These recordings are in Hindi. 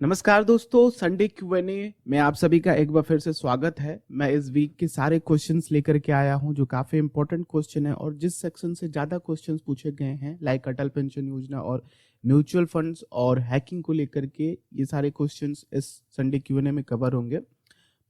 नमस्कार दोस्तों, संडे Q&A में आप सभी का एक बार फिर से स्वागत है। मैं इस वीक के सारे क्वेश्चंस लेकर के आया हूं जो काफ़ी इंपॉर्टेंट क्वेश्चन है और जिस सेक्शन से ज़्यादा क्वेश्चंस पूछे गए हैं लाइक अटल पेंशन योजना और म्यूचुअल फंड्स और हैकिंग को लेकर के ये सारे क्वेश्चंस इस संडे Q&A में कवर होंगे।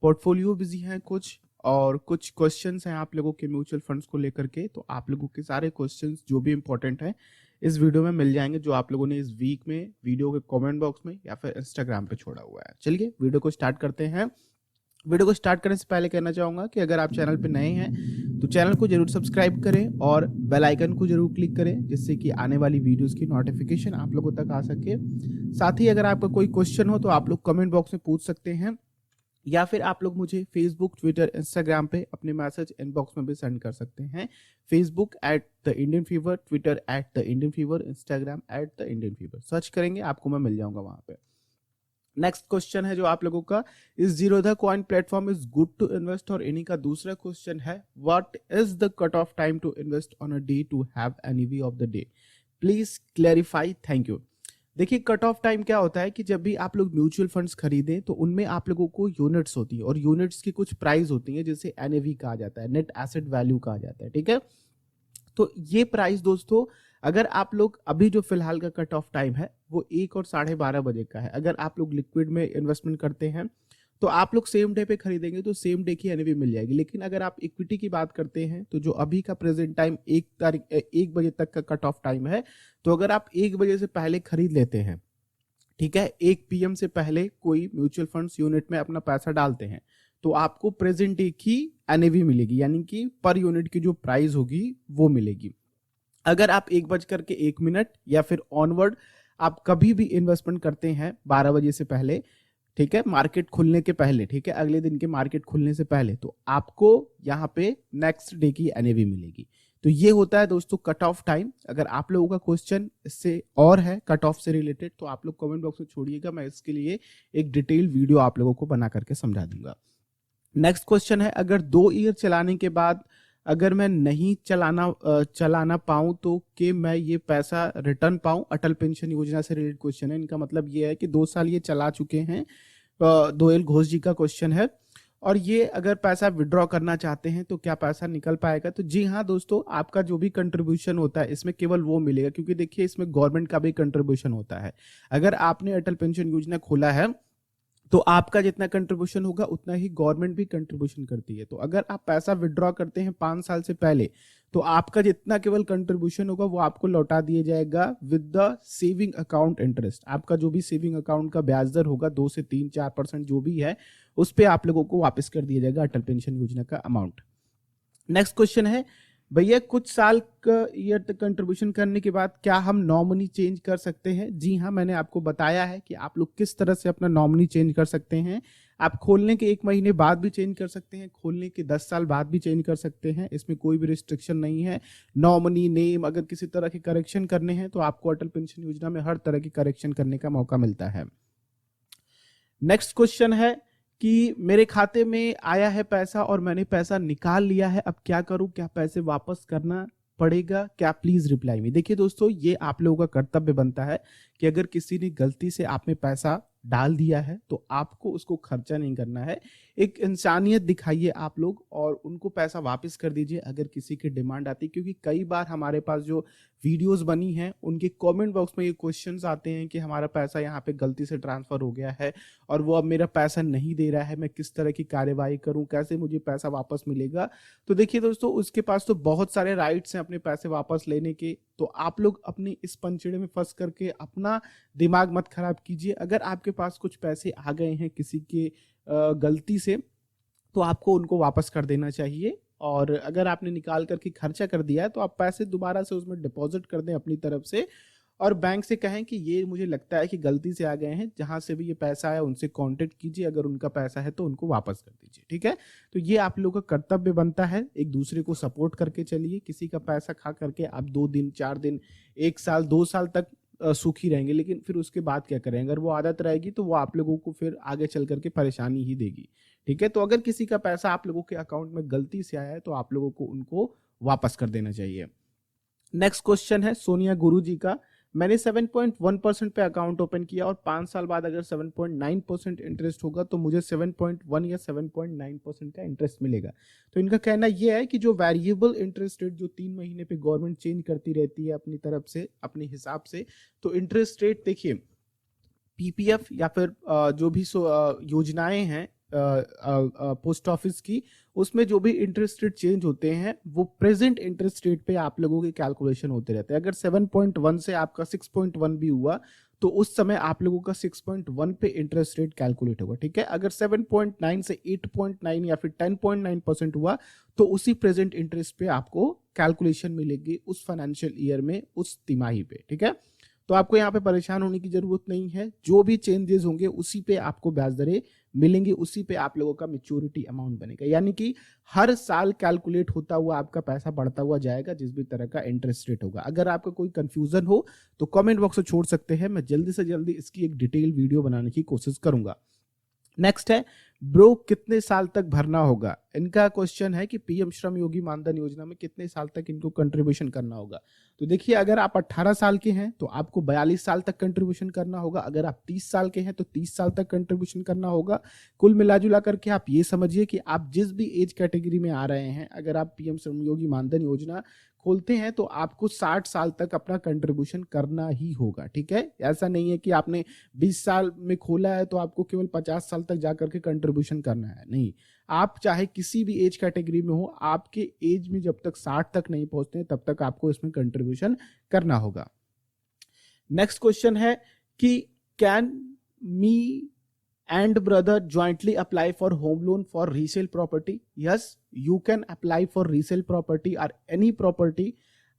पोर्टफोलियो बिजी हैं कुछ और कुछ क्वेश्चंस हैं आप लोगों के म्यूचुअल फंड्स को लेकर के, तो आप लोगों के सारे क्वेश्चंस जो भी इंपॉर्टेंट हैं इस वीडियो में मिल जाएंगे जो आप लोगों ने इस वीक में वीडियो के कमेंट बॉक्स में या फिर इंस्टाग्राम पे छोड़ा हुआ है। चलिए वीडियो को स्टार्ट करते हैं। वीडियो को स्टार्ट करने से पहले कहना चाहूँगा कि अगर आप चैनल पे नए हैं तो चैनल को जरूर सब्सक्राइब करें और बेल आइकन को जरूर क्लिक करें जिससे कि आने वाली वीडियोस की नोटिफिकेशन आप लोगों तक आ सके। साथ ही अगर आपका कोई क्वेश्चन हो तो आप लोग कमेंट बॉक्स में पूछ सकते हैं या फिर आप लोग मुझे फेसबुक, ट्विटर, इंस्टाग्राम पे अपने मैसेज इनबॉक्स में भी सेंड कर सकते हैं। Facebook @theIndianFever, Twitter @theIndianFever, Instagram @theIndianFever search करेंगे आपको मैं मिल जाऊंगा वहां पे। नेक्स्ट क्वेश्चन है जो आप लोगों का, इस Zerodha coin platform is good to invest, और इन्हीं का दूसरा क्वेश्चन है what is the cut off time to invest on a day to have NEV of the day, please clarify, thank you. देखिए कट ऑफ टाइम क्या होता है कि जब भी आप लोग म्यूचुअल फंड्स खरीदें तो उनमें आप लोगों को यूनिट्स होती है और यूनिट्स की कुछ प्राइस होती है जिसे एनएवी कहा जाता है, नेट एसेट वैल्यू कहा जाता है, ठीक है। तो ये प्राइस दोस्तों अगर आप लोग अभी जो फिलहाल का कट ऑफ टाइम है वो 1 और 12:30 बजे का है। अगर आप लोग लिक्विड में इन्वेस्टमेंट करते हैं तो आप लोग सेम डे पे खरीदेंगे तो सेम डे की एनएवी मिल जाएगी। लेकिन अगर आप इक्विटी की बात करते हैं तो जो अभी का प्रेजेंट टाइम 1 बजे तक का कट ऑफ टाइम है, तो अगर आप 1 बजे से पहले खरीद लेते हैं, ठीक है, 1 PM से पहले कोई म्यूचुअल फंड्स यूनिट में अपना पैसा डालते हैं तो आपको प्रेजेंट डे की एनएवी मिलेगी, यानी कि पर यूनिट की जो प्राइस होगी वो मिलेगी। अगर आप 1:01 या फिर ऑनवर्ड आप कभी भी इन्वेस्टमेंट करते हैं 12 बजे से पहले, ठीक है, मार्केट खुलने के पहले, ठीक है, अगले दिन के मार्केट खुलने से पहले, तो आपको यहाँ पे नेक्स्ट डे की एनएवी मिलेगी। तो ये होता है दोस्तों कट ऑफ टाइम। अगर आप लोगों का क्वेश्चन इससे और है कट ऑफ से रिलेटेड तो आप लोग कमेंट बॉक्स में छोड़िएगा, मैं इसके लिए एक डिटेल वीडियो आप लोगों को बना करके समझा दूंगा। नेक्स्ट क्वेश्चन है, अगर 2 ईयर चलाने के बाद अगर मैं नहीं चलाना पाऊं तो कि मैं ये पैसा रिटर्न पाऊं, अटल पेंशन योजना से रिलेटेड क्वेश्चन है। इनका मतलब ये है कि 2 साल ये चला चुके हैं। दोयल घोष जी का क्वेश्चन है और ये अगर पैसा विड्रॉ करना चाहते हैं तो क्या पैसा निकल पाएगा। तो जी हाँ दोस्तों, आपका जो भी कंट्रीब्यूशन होता है इसमें केवल वो मिलेगा, क्योंकि देखिए इसमें गवर्नमेंट का भी कंट्रीब्यूशन होता है। अगर आपने अटल पेंशन योजना खोला है तो आपका जितना कंट्रीब्यूशन होगा उतना ही गवर्नमेंट भी कंट्रीब्यूशन करती है। तो अगर आप पैसा विड्रॉ करते हैं 5 साल से पहले तो आपका जितना केवल कंट्रीब्यूशन होगा वो आपको लौटा दिया जाएगा with the saving account interest. आपका जो भी सेविंग अकाउंट का ब्याज दर होगा 2 से 3-4% जो भी है उस पर आप लोगों को वापस कर दिया जाएगा अटल पेंशन योजना का अमाउंट। नेक्स्ट क्वेश्चन है, भैया कुछ साल का ईयर तक कंट्रीब्यूशन करने के बाद क्या हम नॉमिनी चेंज कर सकते हैं। जी हाँ, मैंने आपको बताया है कि आप लोग किस तरह से अपना नॉमिनी चेंज कर सकते हैं। आप खोलने के 1 महीने बाद भी चेंज कर सकते हैं, खोलने के 10 साल बाद भी चेंज कर सकते हैं, इसमें कोई भी रिस्ट्रिक्शन नहीं है। नॉमिनी नेम अगर किसी तरह के करेक्शन करने हैं तो आपको अटल पेंशन योजना में हर तरह की करेक्शन करने का मौका मिलता है। नेक्स्ट क्वेश्चन है कि मेरे खाते में आया है पैसा और मैंने पैसा निकाल लिया है, अब क्या करूं, क्या पैसे वापस करना पड़ेगा क्या, प्लीज रिप्लाई मी। देखिए दोस्तों, ये आप लोगों का कर्तव्य बनता है कि अगर किसी ने गलती से आप में पैसा डाल दिया है तो आपको उसको खर्चा नहीं करना है, एक इंसानियत दिखाइए आप लोग और उनको पैसा वापस कर दीजिए अगर किसी की डिमांड आती है। क्योंकि कई बार हमारे पास जो वीडियोस बनी हैं उनके कमेंट बॉक्स में ये क्वेश्चंस आते हैं कि हमारा पैसा यहाँ पे गलती से ट्रांसफर हो गया है और वो अब मेरा पैसा नहीं दे रहा है, मैं किस तरह की कार्यवाही करूं, कैसे मुझे पैसा वापस मिलेगा। तो देखिए दोस्तों, उसके पास तो बहुत सारे राइट्स हैं अपने पैसे वापस लेने के, तो आप लोग अपनी इस पंचड़े में फंस करके अपना दिमाग मत खराब कीजिए। अगर आपके पास कुछ पैसे आ गए हैं किसी के गलती से तो आपको उनको वापस कर देना चाहिए, और अगर आपने निकाल करके खर्चा कर दिया है तो आप पैसे दोबारा से उसमें डिपॉजिट कर दें अपनी तरफ से और बैंक से कहें कि ये मुझे लगता है कि गलती से आ गए हैं, जहां से भी ये पैसा आया उनसे कांटेक्ट कीजिए, अगर उनका पैसा है तो उनको वापस कर दीजिए, ठीक है। तो ये आप लोगों का कर्तव्य बनता है, एक दूसरे को सपोर्ट करके चलिए। किसी का पैसा खा करके आप 2 दिन 4 दिन 1 साल 2 साल तक सुखी रहेंगे, लेकिन फिर उसके बाद क्या करें, अगर वो आदत रहेगी तो वो आप लोगों को फिर आगे चल करके परेशानी ही देगी, ठीक है। तो अगर किसी का पैसा आप लोगों के अकाउंट में गलती से आया है तो आप लोगों को उनको वापस कर देना चाहिए। नेक्स्ट क्वेश्चन है सोनिया गुरु जी का, मैंने 7.1% पे अकाउंट ओपन किया और 5 साल बाद अगर 7.9% इंटरेस्ट होगा तो मुझे 7.1 या 7.9% का इंटरेस्ट मिलेगा। तो इनका कहना यह है कि जो वेरिएबल इंटरेस्ट रेट जो 3 महीने पे गवर्नमेंट चेंज करती रहती है अपनी तरफ से अपने हिसाब से, तो इंटरेस्ट रेट देखिए पीपीएफ या फिर जो भी योजनाएं हैं पोस्ट ऑफिस की, उसमें जो भी इंटरेस्ट रेट चेंज होते हैं वो प्रेजेंट इंटरेस्ट रेट पे आप लोगों के कैलकुलेशन होते रहते हैं। अगर 7.1 से आपका 6.1 भी हुआ तो उस समय आप लोगों का 6.1 पे इंटरेस्ट रेट कैलकुलेट होगा, ठीक है। अगर 7.9 से 8.9 या फिर 10.9% हुआ तो उसी प्रेजेंट इंटरेस्ट पे आपको कैलकुलेशन मिलेगी उस फाइनेंशियल ईयर में, उस तिमाही पे, ठीक है। तो आपको यहाँ पे परेशान होने की जरूरत नहीं है, जो भी चेंजेस होंगे उसी पे आपको ब्याज दरें मिलेंगी, उसी पे आप लोगों का मैच्योरिटी अमाउंट बनेगा। यानी कि हर साल कैलकुलेट होता हुआ आपका पैसा बढ़ता हुआ जाएगा जिस भी तरह का इंटरेस्ट रेट होगा। अगर आपका कोई कंफ्यूजन हो तो कमेंट बॉक्स में छोड़ सकते हैं, मैं जल्दी से जल्दी इसकी एक डिटेल वीडियो बनाने की कोशिश करूंगा। नेक्स्ट है ब्रो कितने साल तक भरना होगा। इनका क्वेश्चन है कि पीएम श्रम योगी मानधन योजना में कितने साल तक इनको कंट्रीब्यूशन करना होगा। तो देखिए अगर आप 18 साल के हैं तो आपको 42 साल तक कंट्रीब्यूशन करना होगा। अगर आप 30 साल के हैं तो 30 साल तक कंट्रीब्यूशन करना होगा। कुल मिलाजुला करके आप ये समझिए कि आप जिस भी एज कैटेगरी में आ रहे हैं, अगर आप पीएम श्रम योगी मानधन योजना खोलते हैं तो आपको 60 साल तक अपना कंट्रीब्यूशन करना ही होगा, ठीक है। ऐसा नहीं है कि आपने 20 साल में खोला है तो आपको केवल 50 साल तक जाकर के कंट्रीब्यूशन करना है, नहीं। आप चाहे किसी भी एज कैटेगरी में हो, आपके एज में जब तक 60 तक नहीं पहुंचते तब तक आपको इसमें कंट्रीब्यूशन करना होगा। नेक्स्ट क्वेश्चन है कि can me and brother jointly apply for home loan for resale property? Yes, you can apply for resale property or any property.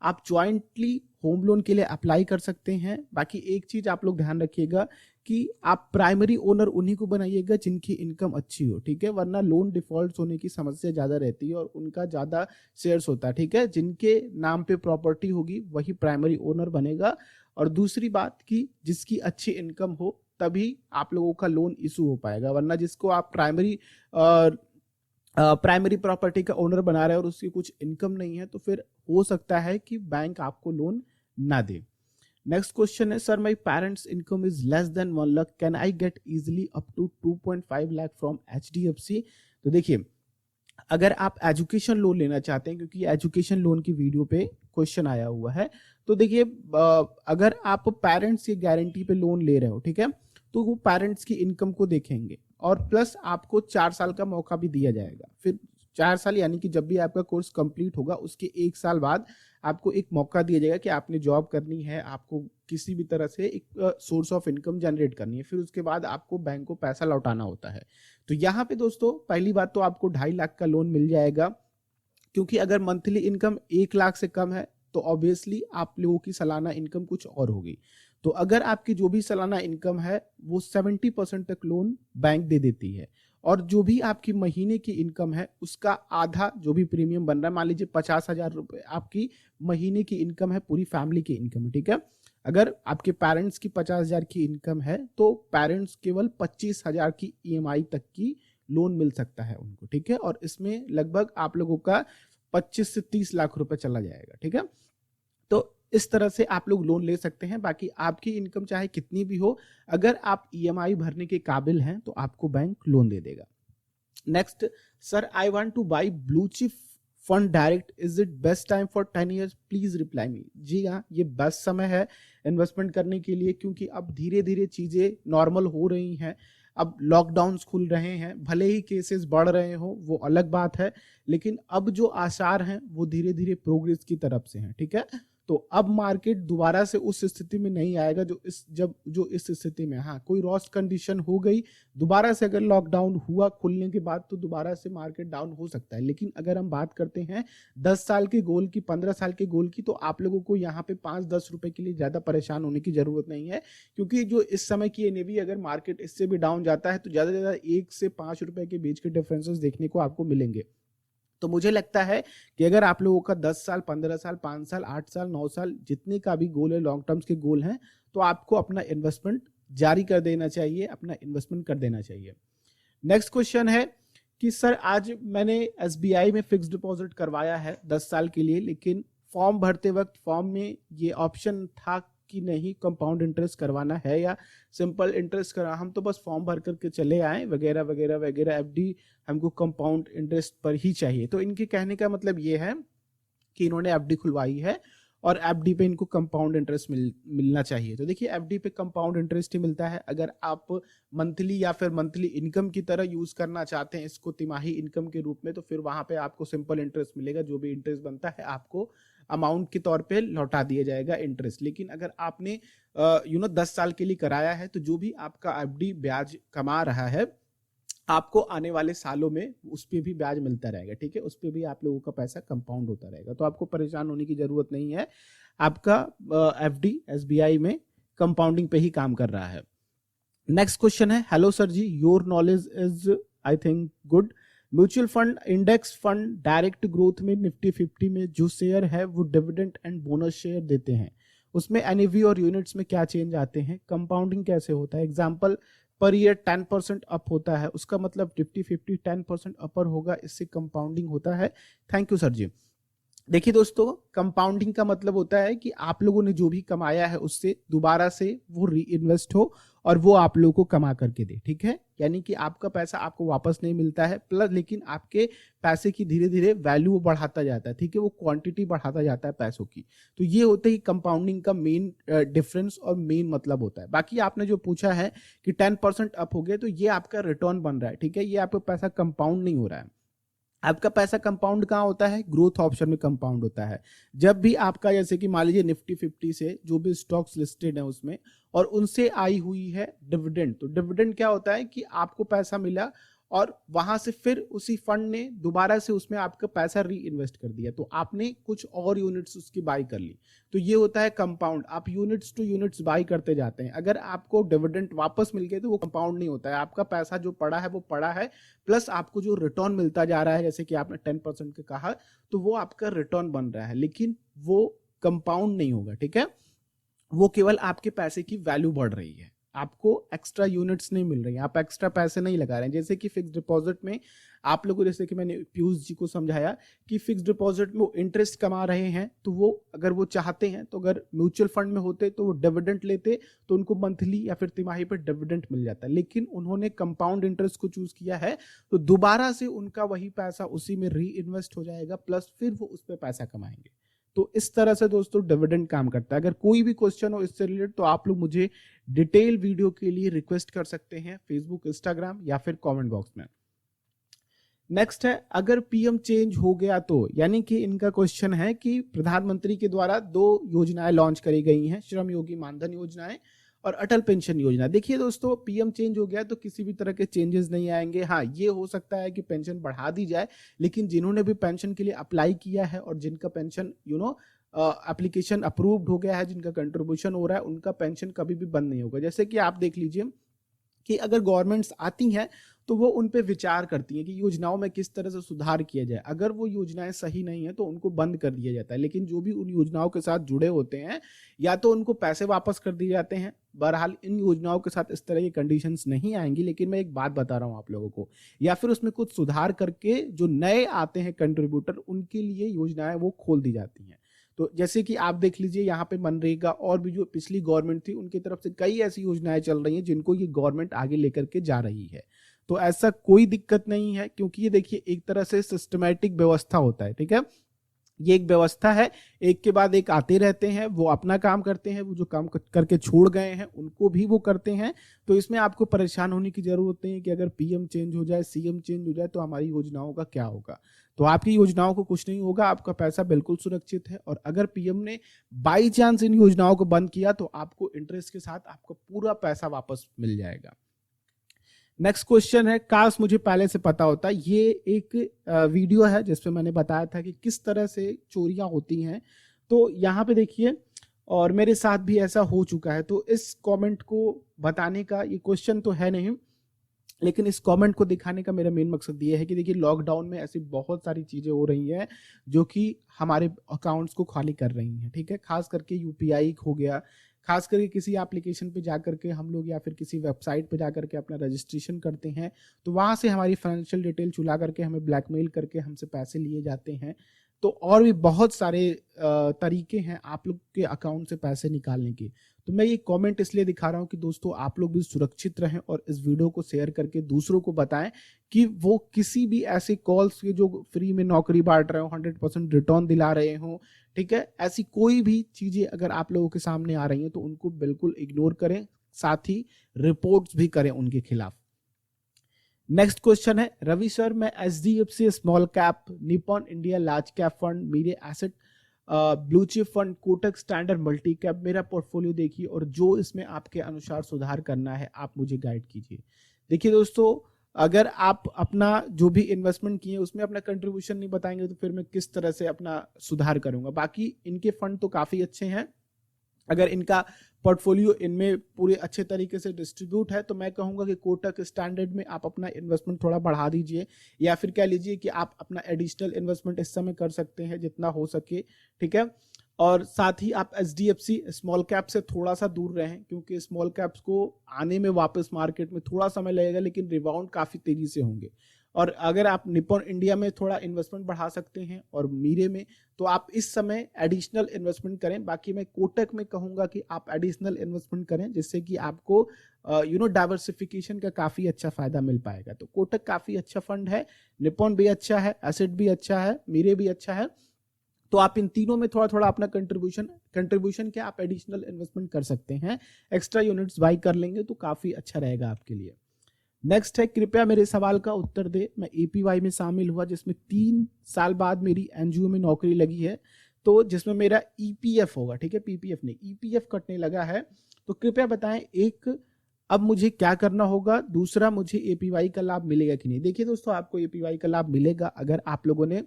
आप jointly होम लोन के लिए अप्लाई कर सकते हैं। बाकी एक चीज आप लोग ध्यान रखिएगा कि आप प्राइमरी ओनर उन्हीं को बनाइएगा जिनकी इनकम अच्छी हो, ठीक है, वरना लोन डिफॉल्ट होने की समस्या ज्यादा रहती है और उनका ज्यादा शेयर्स होता है, ठीक है। जिनके नाम पे प्रॉपर्टी होगी वही प्राइमरी ओनर बनेगा। और दूसरी बात कि जिसकी अच्छी इनकम हो तभी आप लोगों का लोन इशू हो पाएगा, वरना जिसको आप प्राइमरी प्रॉपर्टी का ओनर बना रहे हैं और उसकी कुछ इनकम नहीं है तो फिर हो सकता है कि बैंक आपको लोन ना दे। नेक्स्ट क्वेश्चन है sir my parents income is less than 1 lakh, can I get easily up to 2.5 lakh from HDFC? तो देखिए अगर आप एजुकेशन लोन लेना चाहते हैं, क्योंकि एजुकेशन लोन की वीडियो पे क्वेश्चन आया हुआ है, तो देखिए अगर आप पेरेंट्स की गारंटी पे लोन ले रहे हो, ठीक है, तो वो पेरेंट्स की इनकम को देखेंगे और प्लस आपको 4 साल का मौका भी दिया जाएगा। फिर 4 साल यानी कि जब भी आपका कोर्स कंप्लीट होगा उसके 1 साल बाद आपको एक मौका दिया जाएगा कि आपने जॉब करनी है, आपको किसी भी तरह से एक सोर्स ऑफ इनकम जनरेट करनी है, फिर उसके बाद आपको बैंक को पैसा लौटाना होता है। तो यहाँ पे दोस्तों पहली बात तो आपको 2.5 लाख का लोन मिल जाएगा, क्योंकि अगर मंथली इनकम 1 लाख से कम है तो ऑब्वियसली आप लोगों की सालाना इनकम कुछ और होगी। तो अगर आपकी जो भी सालाना इनकम है वो 70% तक लोन बैंक दे देती है, और जो भी आपकी महीने की इनकम है उसका आधा जो भी प्रीमियम बन रहा है, मान लीजिए 50,000 रुपए आपकी महीने की इनकम है, पूरी फैमिली की इनकम है, ठीक है। अगर आपके पेरेंट्स की 50,000 की इनकम है तो पेरेंट्स केवल 25,000 की EMI तक की लोन मिल सकता है उनको, ठीक है। और इसमें लगभग आप लोगों का 25 से 30 लाख रुपए चला जाएगा, ठीक है। तो इस तरह से आप लोग लोन ले सकते हैं। बाकी आपकी इनकम चाहे कितनी भी हो, अगर आप EMI भरने के काबिल हैं तो आपको बैंक लोन दे देगा। Next, sir I want to buy blue chip fund direct, is it best time for 10 years, please reply me. जी हाँ, ये बेस्ट समय है इन्वेस्टमेंट करने के लिए, क्योंकि अब धीरे धीरे चीजें नॉर्मल हो रही हैं। अब लॉकडाउन्स खुल रहे हैं, भले ही केसेस बढ़ रहे हो वो अलग बात है, लेकिन अब जो आसार हैं वो धीरे धीरे प्रोग्रेस की तरफ से हैं, ठीक है। तो अब मार्केट दोबारा से उस स्थिति में नहीं आएगा जो इस स्थिति में, हाँ कोई रॉस कंडीशन हो गई दोबारा से, अगर लॉकडाउन हुआ खुलने के बाद तो दोबारा से मार्केट डाउन हो सकता है। लेकिन अगर हम बात करते हैं 10 साल के गोल की, 15 साल के गोल की, तो आप लोगों को यहाँ पे 5-10 रुपए के लिए ज्यादा परेशान होने की जरूरत नहीं है, क्योंकि जो इस समय की NAV अगर मार्केट इससे भी डाउन जाता है तो ज्यादा से ज्यादा 1 से 5 रुपए के बीच के डिफरेंसेस देखने को आपको मिलेंगे। तो मुझे लगता है कि अगर आप लोगों का 10 साल, 15 साल, 5 साल, 8 साल, 9 साल जितने का भी गोल है, लॉन्ग टर्म्स के गोल हैं, तो आपको अपना इन्वेस्टमेंट जारी कर देना चाहिए, अपना इन्वेस्टमेंट कर देना चाहिए। नेक्स्ट क्वेश्चन है कि सर आज मैंने SBI में फिक्स डिपॉजिट करवाया है 10 साल के लिए, लेकिन फॉर्म भरते वक्त फॉर्म में ये ऑप्शन था कि नहीं कंपाउंड इंटरेस्ट करवाना है या सिंपल इंटरेस्ट करा, हम तो बस फॉर्म भर करके चले आए वगैरह वगैरह वगैरह, एफडी हमको कंपाउंड इंटरेस्ट पर ही चाहिए। तो इनके कहने का मतलब ये है कि इन्होंने एफडी खुलवाई है और एफडी पे इनको कंपाउंड इंटरेस्ट मिलना चाहिए। तो देखिए एफडी पे कंपाउंड इंटरेस्ट ही मिलता है। अगर आप मंथली या फिर मंथली इनकम की तरह यूज करना चाहते हैं इसको तिमाही इनकम के रूप में, तो फिर वहां पे आपको सिंपल इंटरेस्ट मिलेगा। जो भी इंटरेस्ट बनता है आपको अमाउंट के तौर पे लौटा दिया जाएगा इंटरेस्ट। लेकिन अगर आपने 10 साल के लिए कराया है तो जो भी आपका एफडी ब्याज कमा रहा है आपको आने वाले सालों में उस पर भी ब्याज मिलता रहेगा। ठीक है, उस पर भी आप लोगों का पैसा कंपाउंड होता रहेगा। तो आपको परेशान होने की जरूरत नहीं है, आपका एफडी एसबीआई में कंपाउंडिंग पे ही काम कर रहा है। नेक्स्ट क्वेश्चन है, hello sir ji, your knowledge is I think good. Mutual fund, index fund, direct growth में निफ्टी 50 में जो शेयर है वो डिविडेंड एंड बोनस शेयर देते हैं, उसमें एनएवी और यूनिट्स में क्या चेंज आते हैं, कंपाउंडिंग कैसे होता है। एग्जाम्पल, पर ईयर 10% अप होता है, उसका मतलब निफ्टी 50 10% अपर होगा, इससे कंपाउंडिंग होता है। थैंक यू सर जी। देखिए दोस्तों, कंपाउंडिंग का मतलब होता है कि आप लोगों ने जो भी कमाया है उससे दोबारा से वो री इन्वेस्ट हो और वो आप लोगों को कमा करके दे। ठीक है, यानी कि आपका पैसा आपको वापस नहीं मिलता है प्लस, लेकिन आपके पैसे की धीरे धीरे वैल्यू बढ़ाता जाता है। ठीक है, वो क्वांटिटी बढ़ाता जाता है पैसों की। तो ये होते ही कंपाउंडिंग का मेन डिफरेंस और मेन मतलब होता है। बाकी आपने जो पूछा है कि 10% अप हो गया तो ये आपका रिटर्न बन रहा है। ठीक है, ये आपका पैसा कंपाउंड नहीं हो रहा है। आपका पैसा कंपाउंड कहाँ होता है, ग्रोथ ऑप्शन में कंपाउंड होता है। जब भी आपका, जैसे कि मान लीजिए निफ्टी 50 से जो भी स्टॉक्स लिस्टेड है उसमें और उनसे आई हुई है डिविडेंड, तो डिविडेंड क्या होता है कि आपको पैसा मिला और वहां से फिर उसी फंड ने दोबारा से उसमें आपका पैसा री इन्वेस्ट कर दिया, तो आपने कुछ और यूनिट्स उसकी बाई कर ली। तो ये होता है कंपाउंड, आप यूनिट्स टू यूनिट्स बाई करते जाते हैं। अगर आपको डिविडेंड वापस मिल गए तो वो कंपाउंड नहीं होता है, आपका पैसा जो पड़ा है वो पड़ा है, प्लस आपको जो रिटर्न मिलता जा रहा है, जैसे कि आपने 10% का कहा, तो वो आपका रिटर्न बन रहा है, लेकिन वो कंपाउंड नहीं होगा। ठीक है, वो केवल आपके पैसे की वैल्यू बढ़ रही है, आपको एक्स्ट्रा यूनिट्स नहीं मिल रही है, आप एक्स्ट्रा पैसे नहीं लगा रहे हैं। जैसे कि फिक्स डिपॉजिट में आप लोगों, जैसे कि मैंने पीयूष जी को समझाया कि फिक्स डिपॉजिट में वो इंटरेस्ट कमा रहे हैं, तो वो अगर वो चाहते हैं तो अगर म्यूचुअल फंड में होते तो वो डिविडेंड लेते तो उनको मंथली या फिर तिमाही पर डिविडेंड मिल जाता है। लेकिन उन्होंने कंपाउंड इंटरेस्ट को चूज किया है तो दोबारा से उनका वही पैसा उसी में री इन्वेस्ट हो जाएगा, प्लस फिर वो उस पर पैसा कमाएंगे। तो इस तरह से दोस्तों डिविडेंड काम करता है। अगर कोई भी क्वेश्चन हो इससे रिलेटेड तो आप लोग मुझे डिटेल वीडियो के लिए रिक्वेस्ट कर सकते हैं फेसबुक, इंस्टाग्राम या फिर कमेंट बॉक्स में। नेक्स्ट है, अगर पीएम चेंज हो गया तो, यानी कि इनका क्वेश्चन है कि प्रधानमंत्री के द्वारा 2 योजनाएं लॉन्च करी गई हैं, श्रम योगी मानधन योजनाएं और अटल पेंशन योजना। देखिए दोस्तों, पीएम चेंज हो गया तो किसी भी तरह के चेंजेस नहीं आएंगे। हाँ, ये हो सकता है कि पेंशन बढ़ा दी जाए, लेकिन जिन्होंने भी पेंशन के लिए अप्लाई किया है और जिनका पेंशन एप्लीकेशन अप्रूव्ड हो गया है, जिनका कंट्रीब्यूशन हो रहा है, उनका पेंशन कभी भी बंद नहीं होगा। जैसे कि आप देख लीजिए कि अगर गवर्नमेंट्स आती हैं तो वो उन पे विचार करती हैं कि योजनाओं में किस तरह से सुधार किया जाए। अगर वो योजनाएं सही नहीं है तो उनको बंद कर दिया जाता है, लेकिन जो भी उन योजनाओं के साथ जुड़े होते हैं या तो उनको पैसे वापस कर दिए जाते हैं। बहरहाल इन योजनाओं के साथ इस तरह की कंडीशंस नहीं आएंगी, लेकिन मैं एक बात बता रहा हूं आप लोगों को, या फिर उसमें कुछ सुधार करके जो नए आते हैं कंट्रीब्यूटर उनके लिए योजनाएं वो खोल दी जाती हैं। तो जैसे कि आप देख लीजिए यहाँ पे मनरेगा और भी जो पिछली गवर्नमेंट थी उनकी तरफ से कई ऐसी योजनाएं चल रही हैं जिनको ये गवर्नमेंट आगे लेकर के जा रही है। तो ऐसा कोई दिक्कत नहीं है, क्योंकि ये देखिए एक तरह से सिस्टमैटिक व्यवस्था होता है। ठीक है, ये एक व्यवस्था है, एक के बाद एक आते रहते हैं, वो अपना काम करते हैं, वो जो काम करके छोड़ गए हैं उनको भी वो करते हैं। तो इसमें आपको परेशान होने की जरूरत नहीं है कि अगर पीएम चेंज हो जाए, सीएम चेंज हो जाए तो हमारी योजनाओं का क्या होगा। तो आपकी योजनाओं को कुछ नहीं होगा, आपका पैसा बिल्कुल सुरक्षित है। और अगर पीएम ने बाई चांस इन योजनाओं को बंद किया तो आपको इंटरेस्ट के साथ आपका पूरा पैसा वापस मिल जाएगा। नेक्स्ट क्वेश्चन है, काश मुझे पहले से पता होता। ये एक वीडियो है जिसपे मैंने बताया था कि किस तरह से चोरियां होती हैं। तो यहाँ पे देखिए, और मेरे साथ भी ऐसा हो चुका है। तो इस कमेंट को बताने का, ये क्वेश्चन तो है नहीं, लेकिन इस कमेंट को दिखाने का मेरा मेन मकसद ये है कि देखिए लॉकडाउन में ऐसी बहुत सारी चीजें हो रही हैं जो कि हमारे अकाउंट्स को खाली कर रही हैं। ठीक है, खास करके यूपीआई हो गया, खास करके किसी एप्लीकेशन पे जाकर के हम लोग या फिर किसी वेबसाइट पे जाकर के अपना रजिस्ट्रेशन करते हैं तो वहां से हमारी फाइनेंशियल डिटेल चुरा करके हमें ब्लैकमेल करके हमसे पैसे लिए जाते हैं। तो और भी बहुत सारे तरीके हैं आप लोग के अकाउंट से पैसे निकालने के। तो मैं ये कमेंट इसलिए दिखा रहा हूँ कि दोस्तों आप लोग भी सुरक्षित रहें और इस वीडियो को शेयर करके दूसरों को बताएं कि वो किसी भी ऐसे कॉल्स के जो फ्री में नौकरी बांट रहे हो, 100% रिटर्न दिला रहे हो, ठीक है, ऐसी कोई भी चीजें अगर आप लोगों के सामने आ रही हैं तो उनको बिल्कुल इग्नोर करें, साथ ही रिपोर्ट्स भी करें उनके खिलाफ। नेक्स्ट क्वेश्चन है, रवि सर मैं HDFC small cap, Nippon India large cap fund, मेरे asset blue chip fund, Kotak standard multi cap, मेरा पोर्टफोलियो देखिए और जो इसमें आपके अनुसार सुधार करना है आप मुझे गाइड कीजिए। देखिए दोस्तों, अगर आप अपना जो भी इन्वेस्टमेंट किए उसमें अपना कंट्रीब्यूशन नहीं बताएंगे तो फिर मैं किस तरह से अपना सुधार करूंगा। बाकी इनके फंड तो काफी अच्छे हैं, अगर इनका पोर्टफोलियो इनमें पूरे अच्छे तरीके से डिस्ट्रीब्यूट है तो मैं कहूंगा कि कोटक स्टैंडर्ड में आप अपना इन्वेस्टमेंट थोड़ा बढ़ा दीजिए, या फिर कह लीजिए कि आप अपना एडिशनल इन्वेस्टमेंट इस समय कर सकते हैं जितना हो सके, ठीक है। और साथ ही आप HDFC स्मॉल कैप से थोड़ा सा दूर रहें, क्योंकि स्मॉल कैप्स को आने में वापस मार्केट में थोड़ा समय लगेगा, लेकिन रिबाउंड काफी तेजी से होंगे। और अगर आप निपॉन इंडिया में थोड़ा इन्वेस्टमेंट बढ़ा सकते हैं और मीरे में, तो आप इस समय एडिशनल इन्वेस्टमेंट करें। बाकी मैं कोटक में कहूंगा कि आप एडिशनल इन्वेस्टमेंट करें, जिससे कि आपको डाइवर्सिफिकेशन का काफी अच्छा फायदा मिल पाएगा। तो कोटक काफी अच्छा फंड है, निपॉन भी अच्छा है, एसेट भी अच्छा है, मीरे भी अच्छा है। तो आप इन तीनों में थोड़ा थोड़ा अपना कंट्रीब्यूशन के आप एडिशनल इन्वेस्टमेंट कर सकते हैं, एक्स्ट्रा यूनिट्स बाई कर लेंगे तो काफी अच्छा रहेगा आपके लिए। नेक्स्ट है, कृपया मेरे सवाल का उत्तर दे। मैं APY में शामिल हुआ जिसमें 3 साल बाद मेरी NGO में नौकरी लगी है, तो जिसमें मेरा EPF होगा, ठीक है, PPF नहीं, EPF कटने लगा है। तो कृपया बताएं, एक अब मुझे क्या करना होगा, दूसरा मुझे APY का लाभ मिलेगा कि नहीं। देखिए दोस्तों, आपको APY का लाभ मिलेगा अगर आप लोगों ने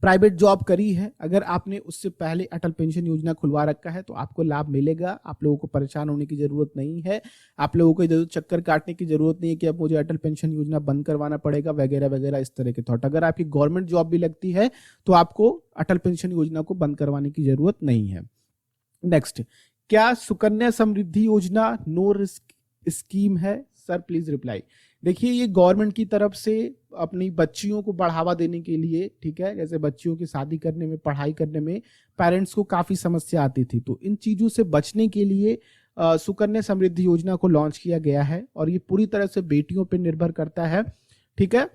प्राइवेट जॉब करी है। अगर आपने उससे पहले अटल पेंशन योजना खुलवा रखा है तो आपको लाभ मिलेगा। आप लोगों को परेशान होने की जरूरत नहीं है, आप लोगों को इधर चक्कर काटने की जरूरत नहीं है कि अब मुझे अटल पेंशन योजना बंद करवाना पड़ेगा वगैरह वगैरह इस तरह के थॉट। अगर आपकी गवर्नमेंट जॉब भी लगती है तो आपको अटल पेंशन योजना को बंद करवाने की जरूरत नहीं है। नेक्स्ट, क्या सुकन्या समृद्धि योजना नो रिस्क स्कीम है? Sir please reply. देखिए, ये गवर्नमेंट की तरफ से अपनी बच्चियों को बढ़ावा देने के लिए, ठीक है, जैसे बच्चियों की शादी करने में, पढ़ाई करने में पेरेंट्स को काफी समस्या आती थी, तो इन चीजों से बचने के लिए सुकन्या समृद्धि योजना को लॉन्च किया गया है और ये पूरी तरह से बेटियों पर निर्भर करता है, ठीक है।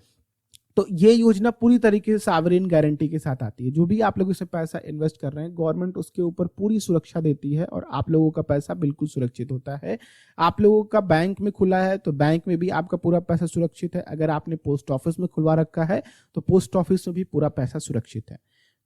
तो ये योजना पूरी तरीके से सॉवरेन गारंटी के साथ आती है। जो भी आप लोग इसमें पैसा इन्वेस्ट कर रहे हैं, गवर्नमेंट उसके ऊपर पूरी सुरक्षा देती है और आप लोगों का पैसा बिल्कुल सुरक्षित होता है। आप लोगों का बैंक में खुला है तो बैंक में भी आपका पूरा पैसा सुरक्षित है। अगर आपने पोस्ट ऑफिस में खुलवा रखा है तो पोस्ट ऑफिस में भी पूरा पैसा सुरक्षित है।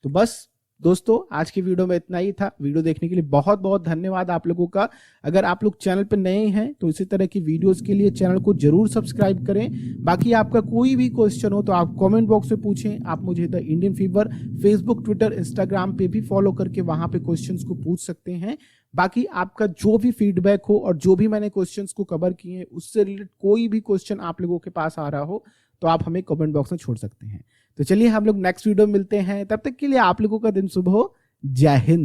तो बस दोस्तों, आज की वीडियो में इतना ही था। वीडियो देखने के लिए बहुत बहुत धन्यवाद आप लोगों का। अगर आप लोग चैनल पर नए हैं तो इसी तरह की वीडियोस के लिए चैनल को जरूर सब्सक्राइब करें। बाकी आपका कोई भी क्वेश्चन हो तो आप कमेंट बॉक्स में पूछें। आप मुझे the Indian fever Facebook, Twitter, Instagram पे भी फॉलो करके वहां पे क्वेश्चंस को पूछ सकते हैं। बाकी आपका जो भी फीडबैक हो और जो भी मैंने क्वेश्चंस को कवर किए हैं उससे रिलेटेड कोई भी क्वेश्चन आप लोगों के पास आ रहा हो तो आप हमें कमेंट बॉक्स में छोड़ सकते हैं। तो चलिए हम लोग नेक्स्ट वीडियो में मिलते हैं, तब तक के लिए आप लोगों का दिन शुभ हो। जय हिंद।